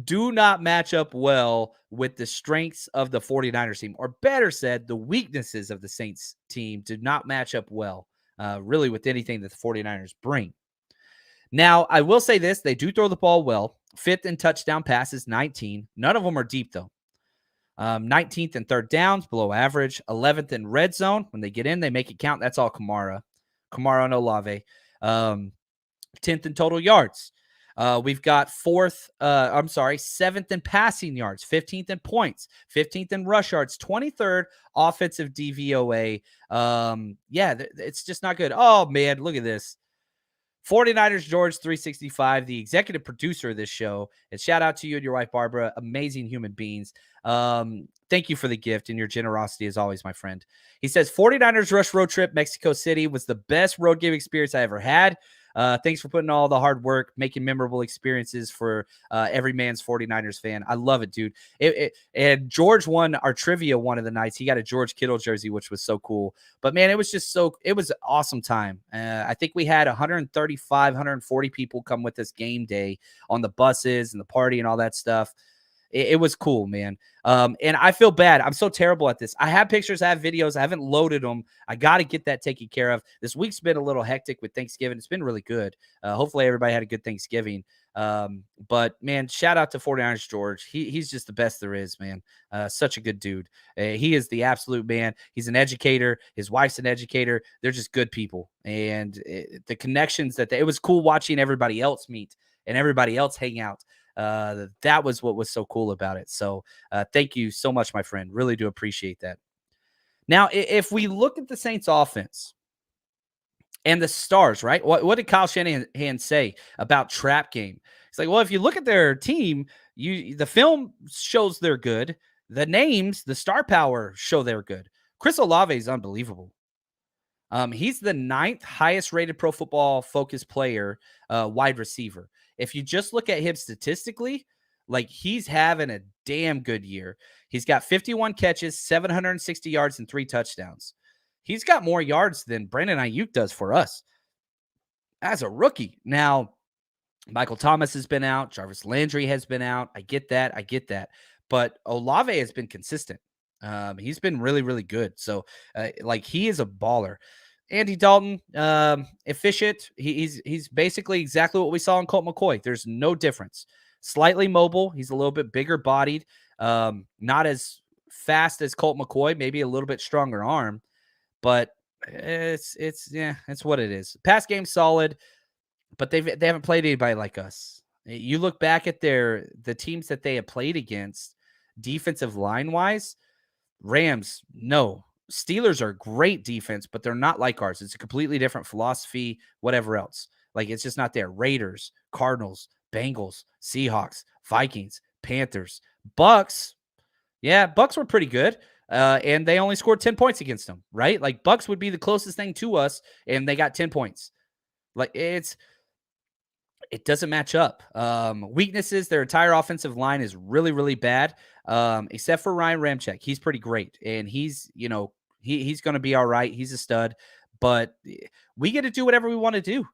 Speaker 2: do not match up well with the strengths of the 49ers team, or better said, the weaknesses of the Saints team did not match up well, really with anything that the 49ers bring. Now, I will say this, they do throw the ball well. 5th in touchdown passes, 19. None of them are deep, though. 19th in third downs, below average. 11th in red zone. When they get in, they make it count. That's all Kamara and Olave. 10th in total yards. We've got 7th in passing yards, 15th in points, 15th in rush yards, 23rd offensive DVOA. It's just not good. Oh, man, look at this. 49ers George 365, the executive producer of this show. And shout out to you and your wife, Barbara. Amazing human beings. Thank you for the gift and your generosity as always, my friend. He says, 49ers Rush Road Trip, Mexico City was the best road game experience I ever had. Thanks for putting all the hard work, making memorable experiences for every man's 49ers fan. I love it, dude. And George won our trivia one of the nights. He got a George Kittle jersey, which was so cool. But, man, it was an awesome time. I think we had 135, 140 people come with us game day on the buses and the party and all that stuff. It was cool, man. And I feel bad. I'm so terrible at this. I have pictures, I have videos. I haven't loaded them. I got to get that taken care of. This week's been a little hectic with Thanksgiving. It's been really good. Hopefully everybody had a good Thanksgiving. But, man, shout out to 49ers George. He's just the best there is, man. Such a good dude. He is the absolute man. He's an educator. His wife's an educator. They're just good people. And the connections it was cool watching everybody else meet and everybody else hang out. That was what was so cool about it. So thank you so much, my friend. Really do appreciate that. Now, if we look at the Saints offense and the stars, right? What did Kyle Shanahan say about trap game? It's like, well, if you look at their team, the film shows they're good. The names, the star power show they're good. Chris Olave is unbelievable. He's the 9th highest rated Pro Football Focus player, wide receiver. If you just look at him statistically, like he's having a damn good year. He's got 51 catches, 760 yards, and 3 touchdowns. He's got more yards than Brandon Ayuk does for us as a rookie. Now, Michael Thomas has been out. Jarvis Landry has been out. I get that. But Olave has been consistent. He's been really, really good. So, he is a baller. Andy Dalton, efficient. He's basically exactly what we saw in Colt McCoy. There's no difference. Slightly mobile. He's a little bit bigger bodied. Not as fast as Colt McCoy. Maybe a little bit stronger arm. But it's what it is. Pass game solid, but they haven't played anybody like us. You look back at the teams that they have played against, defensive line wise. Rams, no. Steelers are great defense, but they're not like ours. It's a completely different philosophy, whatever else. It's just not there. Raiders, Cardinals, Bengals, Seahawks, Vikings, Panthers, Bucks. Yeah, Bucks were pretty good, and they only scored 10 points against them, right? Bucks would be the closest thing to us, and they got 10 points. It doesn't match up. Weaknesses, their entire offensive line is really, really bad, except for Ryan Ramczyk. He's pretty great, and he's going to be all right. He's a stud, but we get to do whatever we want to do.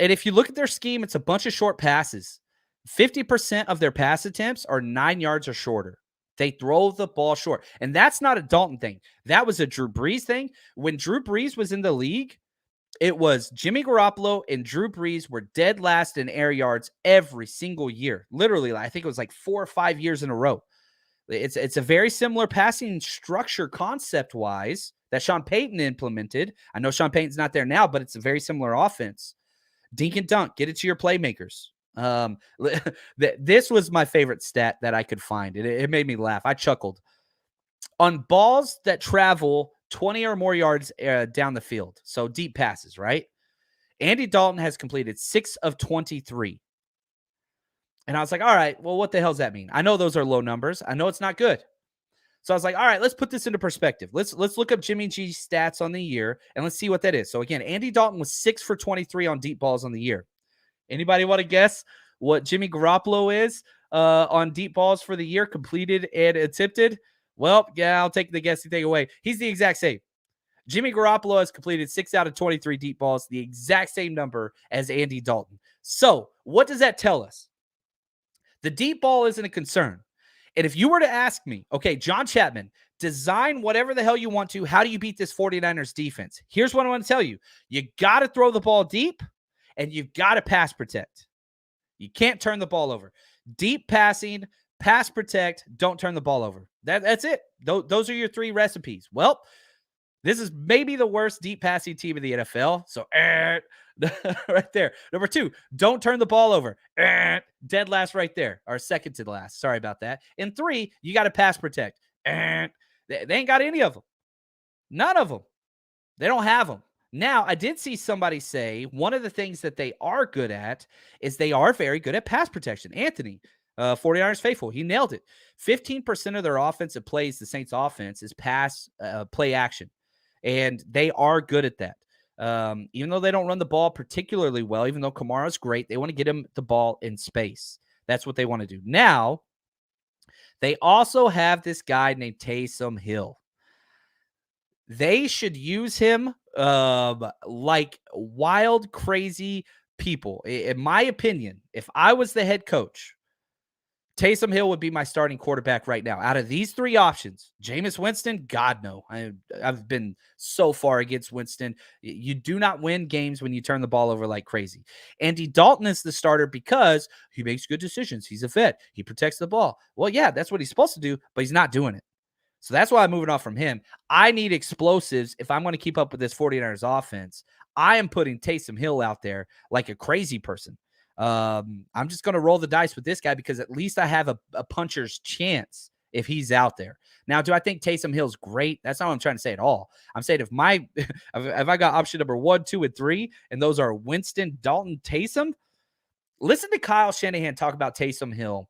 Speaker 2: And if you look at their scheme, it's a bunch of short passes. 50% of their pass attempts are 9 yards or shorter. They throw the ball short, and that's not a Dalton thing. That was a Drew Brees thing. When Drew Brees was in the league, it was Jimmy Garoppolo and Drew Brees were dead last in air yards every single year. Literally, I think it was 4 or 5 years in a row. It's a very similar passing structure concept-wise that Sean Payton implemented. I know Sean Payton's not there now, but it's a very similar offense. Dink and dunk, get it to your playmakers. This was my favorite stat that I could find. It made me laugh. I chuckled. On balls that travel 20 or more yards down the field, so deep passes, right? Andy Dalton has completed 6 of 23. And I was like, all right, well, what the hell does that mean? I know those are low numbers. I know it's not good. So I was like, all right, let's put this into perspective. Let's look up Jimmy G's stats on the year, and let's see what that is. So, again, Andy Dalton was 6 for 23 on deep balls on the year. Anybody want to guess what Jimmy Garoppolo is on deep balls for the year, completed and attempted? Well, yeah, I'll take the guessing thing away. He's the exact same. Jimmy Garoppolo has completed 6 out of 23 deep balls, the exact same number as Andy Dalton. So, what does that tell us? The deep ball isn't a concern. And if you were to ask me, okay, John Chapman, design whatever the hell you want to. How do you beat this 49ers defense? Here's what I want to tell you. You got to throw the ball deep, and you've got to pass protect. You can't turn the ball over. Deep passing, pass protect, don't turn the ball over. That's it. Those are your 3 recipes. Well, this is maybe the worst deep passing team in the NFL. So, right there. Number 2, don't turn the ball over. Dead last right there. Or second to last. Sorry about that. And 3, you got to pass protect. They ain't got any of them. None of them. They don't have them. Now, I did see somebody say one of the things that they are good at is they are very good at pass protection. Anthony, 49ers faithful, he nailed it. 15% of their offensive plays, the Saints offense, is pass play action. And they are good at that. Even though they don't run the ball particularly well, even though Kamara's great, they want to get him the ball in space. That's what they want to do. Now, they also have this guy named Taysom Hill. They should use him like wild, crazy people. In my opinion, if I was the head coach, Taysom Hill would be my starting quarterback right now. Out of these three options, Jameis Winston, God, no. I've been so far against Winston. You do not win games when you turn the ball over like crazy. Andy Dalton is the starter because he makes good decisions. He's a vet. He protects the ball. Well, yeah, that's what he's supposed to do, but he's not doing it. So that's why I'm moving off from him. I need explosives if I'm going to keep up with this 49ers offense. I am putting Taysom Hill out there like a crazy person. I'm just going to roll the dice with this guy because at least I have a puncher's chance if he's out there. Now, do I think Taysom Hill's great? That's not what I'm trying to say at all. I'm saying if I got option number 1, 2, and 3, and those are Winston, Dalton, Taysom, listen to Kyle Shanahan talk about Taysom Hill.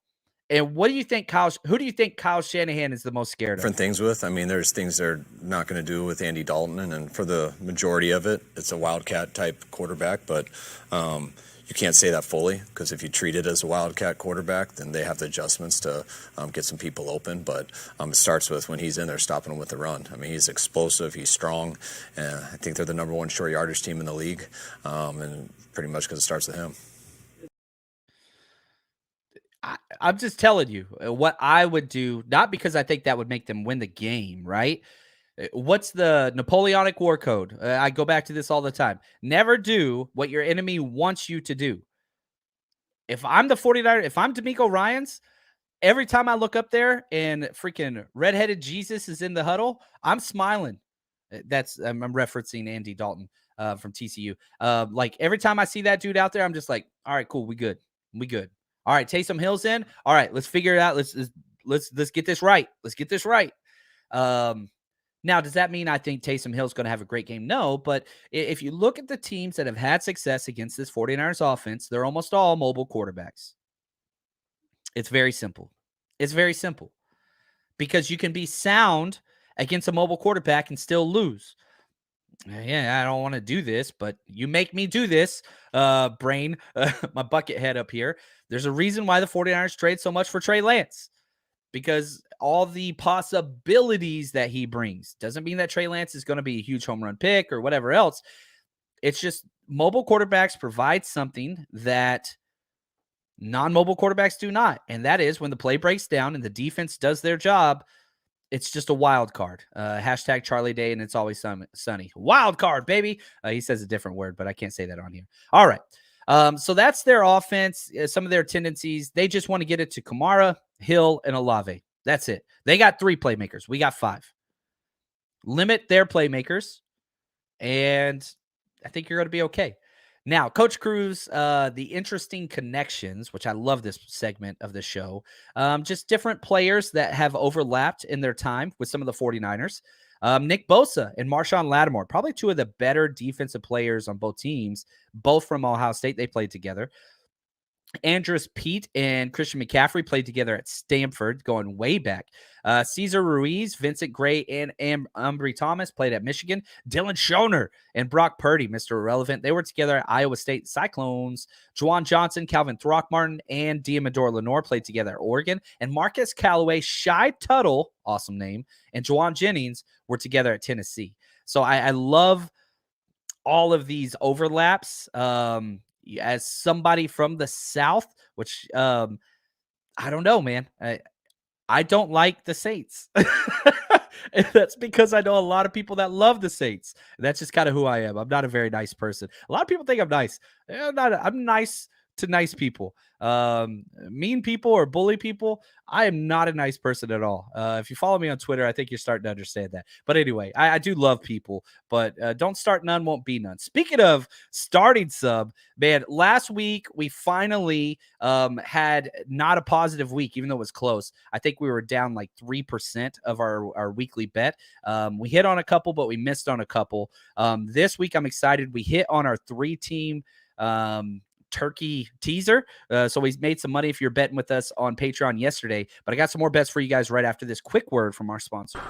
Speaker 2: And what do you think, who do you think Kyle Shanahan is the most scared of?
Speaker 3: Different things with. I mean, there's things they're not going to do with Andy Dalton, and for the majority of it, it's a wildcat type quarterback. But you can't say that fully because if you treat it as a wildcat quarterback, then they have the adjustments to get some people open. But it starts with when he's in there stopping them with the run. I mean, he's explosive, he's strong, and I think they're the number 1 short yardage team in the league, and pretty much because it starts with him.
Speaker 2: I'm just telling you what I would do, not because I think that would make them win the game, right? What's the Napoleonic War Code? I go back to this all the time. Never do what your enemy wants you to do. If I'm the 49ers, if I'm D'Amico Ryans, every time I look up there and freaking redheaded Jesus is in the huddle, I'm smiling. I'm referencing Andy Dalton from TCU. Like every time I see that dude out there, I'm just like, all right, cool, we good. All right, Taysom Hill's in. All right, let's figure it out. Let's get this right. Let's get this right. Now, does that mean I think Taysom Hill's going to have a great game? No, but if you look at the teams that have had success against this 49ers offense, they're almost all mobile quarterbacks. It's very simple. It's very simple because you can be sound against a mobile quarterback and still lose. Yeah, I don't want to do this, but you make me do this, brain, my bucket head up here. There's a reason why the 49ers trade so much for Trey Lance, because all the possibilities that he brings doesn't mean that Trey Lance is going to be a huge home run pick or whatever else. It's just mobile quarterbacks provide something that non-mobile quarterbacks do not, and that is when the play breaks down and the defense does their job, it's just a wild card. Hashtag Charlie Day, and it's always sunny. Wild card, baby. He says a different word, but I can't say that on here. All right. So that's their offense. Some of their tendencies. They just want to get it to Kamara, Hill, and Olave. That's it. They got 3 playmakers. We got 5. Limit their playmakers, and I think you're going to be okay. Now, Coach Cruz, the interesting connections, which I love this segment of the show, just different players that have overlapped in their time with some of the 49ers. Nick Bosa and Marshawn Lattimore, probably 2 of the better defensive players on both teams, both from Ohio State. They played together. Andrus Peat and Christian McCaffrey played together at Stanford, going way back. Cesar Ruiz, Vincent Gray, and Ambry Thomas played at Michigan. Dylan Schoner and Brock Purdy, Mr. Irrelevant, they were together at Iowa State Cyclones. Juwan Johnson, Calvin Throckmorton, and Diamador Lenore played together at Oregon. And Marcus Callaway, Shy Tuttle, awesome name, and Juwan Jennings were together at Tennessee. So I love all of these overlaps. As somebody from the South, which I don't know, man. I don't like the Saints. And that's because I know a lot of people that love the Saints. That's just kind of who I am. I'm not a very nice person. A lot of people think I'm nice. I'm nice to nice people. Mean people or bully people, I am not a nice person at all. If you follow me on Twitter, I think you're starting to understand that. But anyway, I do love people, but don't start none, won't be none. Speaking of starting sub, man, last week we finally had not a positive week, even though it was close. I think we were down like 3% of our weekly bet. We hit on a couple, but we missed on a couple. This week I'm excited. We hit on our 3-team turkey teaser. So we made some money if you're betting with us on Patreon yesterday. But I got some more bets for you guys right after this quick word from our sponsor.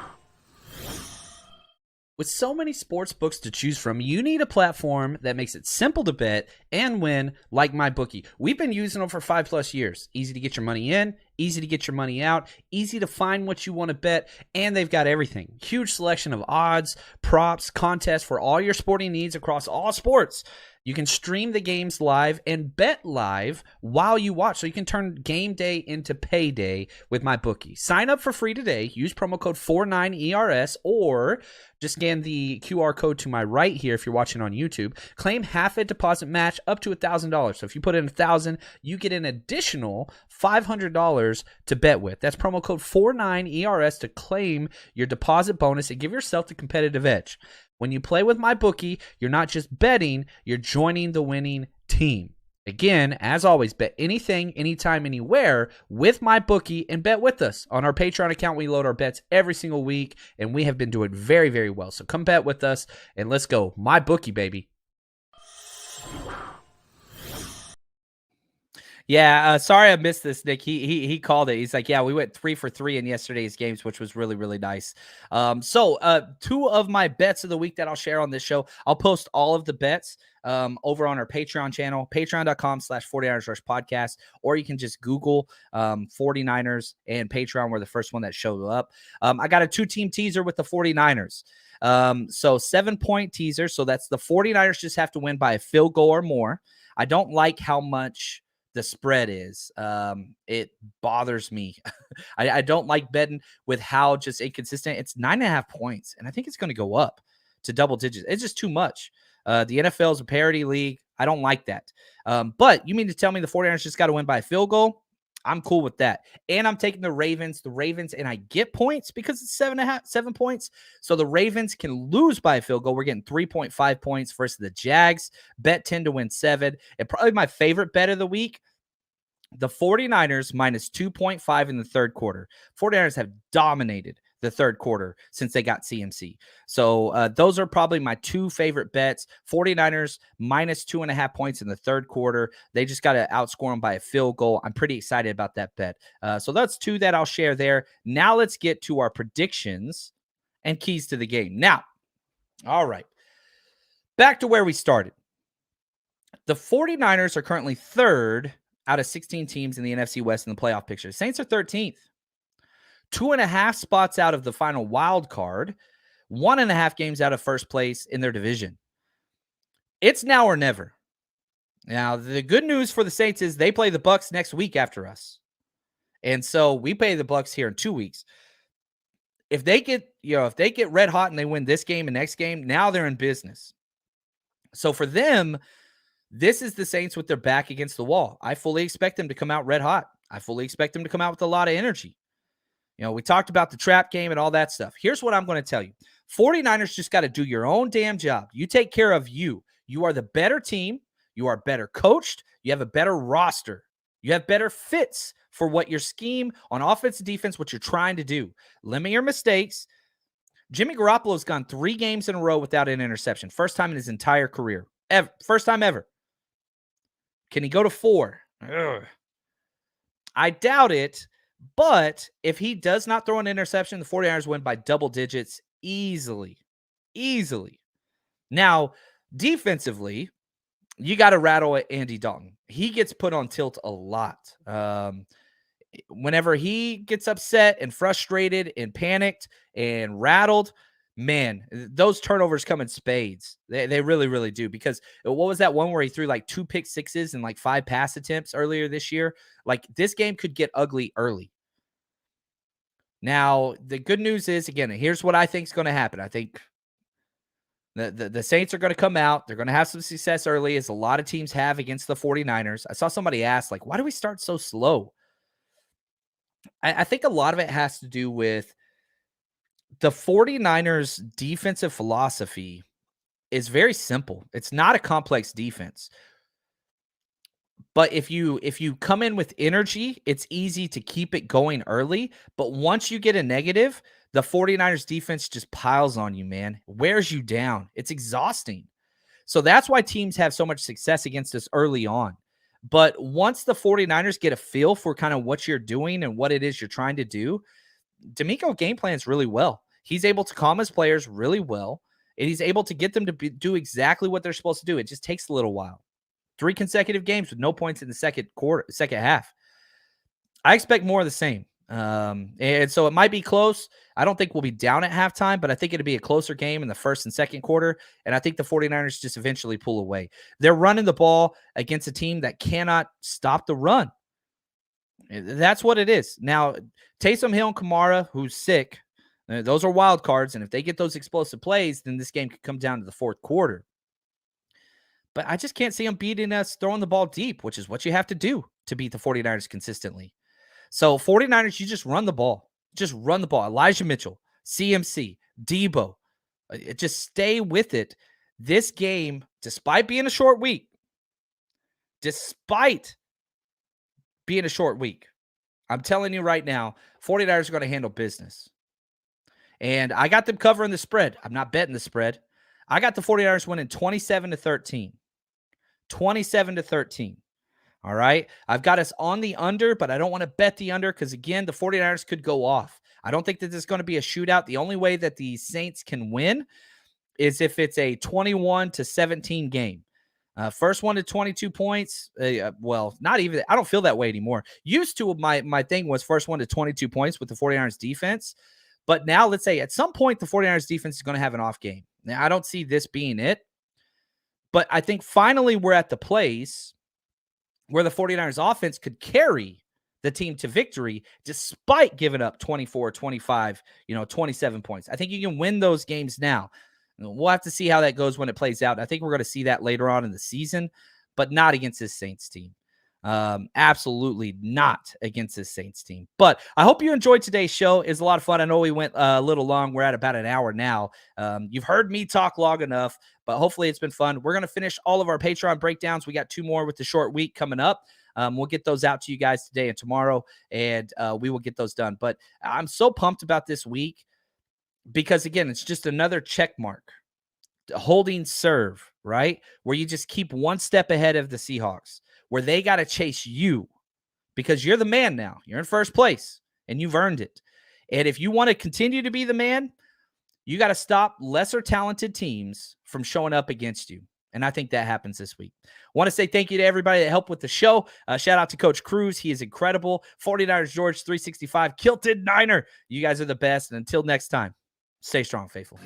Speaker 2: With so many sports books to choose from, you need a platform that makes it simple to bet and win, like MyBookie. We've been using them for 5+ years. Easy to get your money in, easy to get your money out, easy to find what you want to bet, and they've got everything. Huge selection of odds, props, contests for all your sporting needs across all sports. You can stream the games live and bet live while you watch, so you can turn game day into payday with MyBookie. Sign up for free today. Use promo code 49ERS or just scan the QR code to my right here if you're watching on YouTube. Claim half a deposit match up to $1,000. So if you put in $1,000, you get an additional $500 to bet with. That's promo code 49ERS to claim your deposit bonus and give yourself the competitive edge. When you play with MyBookie, you're not just betting, you're joining the winning team. Again, as always, bet anything, anytime, anywhere with MyBookie and bet with us. On our Patreon account, we load our bets every single week, and we have been doing very, very well. So come bet with us, and let's go. MyBookie, baby. Yeah, sorry I missed this, Nick. He called it. He's like, yeah, we went 3 for 3 in yesterday's games, which was really, really nice. So 2 of my bets of the week that I'll share on this show. I'll post all of the bets over on our Patreon channel, patreon.com/49ers Rush Podcast, or you can just Google 49ers and Patreon were the first one that showed up. I got a 2-team teaser with the 49ers. So 7-point teaser. So that's the 49ers just have to win by a field goal or more. I don't like how much the spread is. It bothers me. I don't like betting with how just inconsistent. It's 9.5 points, and I think it's going to go up to double digits. It's just too much. The NFL is a parity league. I don't like that. But you mean to tell me the 49ers just got to win by a field goal? I'm cool with that. And I'm taking the Ravens, and I get points because it's 7 points. So the Ravens can lose by a field goal. We're getting 3.5 points versus the Jags. Bet 10 to win 7. And probably my favorite bet of the week, the 49ers minus 2.5 in the third quarter. 49ers have dominated the third quarter since they got CMC. So those are probably my 2 favorite bets. 49ers minus 2.5 points in the third quarter. They just got to outscore them by a field goal. I'm pretty excited about that bet. So that's 2 that I'll share there. Now let's get to our predictions and keys to the game. Now, all right, back to where we started. The 49ers are currently 3rd out of 16 teams in the NFC West in the playoff picture. Saints are 13th. 2.5 spots out of the final wild card, 1.5 games out of first place in their division. It's now or never. Now, the good news for the Saints is they play the Bucs next week after us. And so we play the Bucs here in 2 weeks. If they get red hot and they win this game and next game, now they're in business. So for them, this is the Saints with their back against the wall. I fully expect them to come out red hot. I fully expect them to come out with a lot of energy. We talked about the trap game and all that stuff. Here's what I'm going to tell you. 49ers just got to do your own damn job. You take care of you. You are the better team. You are better coached. You have a better roster. You have better fits for what your scheme on offense and defense, what you're trying to do. Limit your mistakes. Jimmy Garoppolo's gone 3 games in a row without an interception. First time in his entire career. First time ever. Can he go to 4? Ugh. I doubt it. But if he does not throw an interception, the 49ers win by double digits easily. Easily. Now, defensively, you got to rattle Andy Dalton. He gets put on tilt a lot. Whenever he gets upset and frustrated and panicked and rattled, man, those turnovers come in spades. They really, really do. Because what was that one where he threw like 2 pick sixes and like 5 pass attempts earlier this year? Like, this game could get ugly early. Now, the good news is, again, here's what I think is going to happen. I think the Saints are going to come out. They're going to have some success early, as a lot of teams have against the 49ers. I saw somebody ask, like, why do we start so slow? I think a lot of it has to do with the 49ers defensive philosophy is very simple. It's not a complex defense. But if you come in with energy, it's easy to keep it going early. But once you get a negative, the 49ers defense just piles on you, man. Wears you down. It's exhausting. So that's why teams have so much success against us early on. But once the 49ers get a feel for kind of what you're doing and what it is you're trying to do, D'Amico game plans really well. He's able to calm his players really well. and he's able to get them to do exactly what they're supposed to do. It just takes a little while. 3 consecutive games with no points in the second half. I expect more of the same. And so it might be close. I don't think we'll be down at halftime, but I think it'll be a closer game in the first and second quarter. And I think the 49ers just eventually pull away. They're running the ball against a team that cannot stop the run. That's what it is. Now, Taysom Hill and Kamara, who's sick, those are wild cards. And if they get those explosive plays, then this game could come down to the fourth quarter. But I just can't see them beating us throwing the ball deep, which is what you have to do to beat the 49ers consistently. So 49ers, you just run the ball. Just run the ball. Elijah Mitchell, CMC, Debo. Just stay with it. This game, despite being a short week, I'm telling you right now, 49ers are going to handle business. And I got them covering the spread. I'm not betting the spread. I got the 49ers winning 27-13. 27-13. All right. I've got us on the under, but I don't want to bet the under because, again, the 49ers could go off. I don't think that this is going to be a shootout. The only way that the Saints can win is if it's a 21-17 game. First one to 22 points. Well, not even. I don't feel that way anymore. Used to, my thing was first one to 22 points with the 49ers defense. But now let's say at some point the 49ers defense is going to have an off game. Now, I don't see this being it. But I think finally we're at the place where the 49ers offense could carry the team to victory despite giving up 24, 25, 27 points. I think you can win those games now. We'll have to see how that goes when it plays out. I think we're going to see that later on in the season, but not against this Saints team. Absolutely not against this Saints team. But I hope you enjoyed today's show. It was a lot of fun. I know we went a little long. We're at about an hour now. You've heard me talk long enough, but hopefully it's been fun. We're going to finish all of our Patreon breakdowns. We got 2 more with the short week coming up. We'll get those out to you guys today and tomorrow, and we will get those done. But I'm so pumped about this week because, again, it's just another check mark. Holding serve, right? Where you just keep one step ahead of the Seahawks, where they got to chase you because you're the man now. You're in first place, and you've earned it. And if you want to continue to be the man, you got to stop lesser talented teams from showing up against you. And I think that happens this week. I want to say thank you to everybody that helped with the show. Shout out to Coach Cruz. He is incredible. 49ers George 365, Kilted Niner. You guys are the best. And until next time, stay strong, faithful.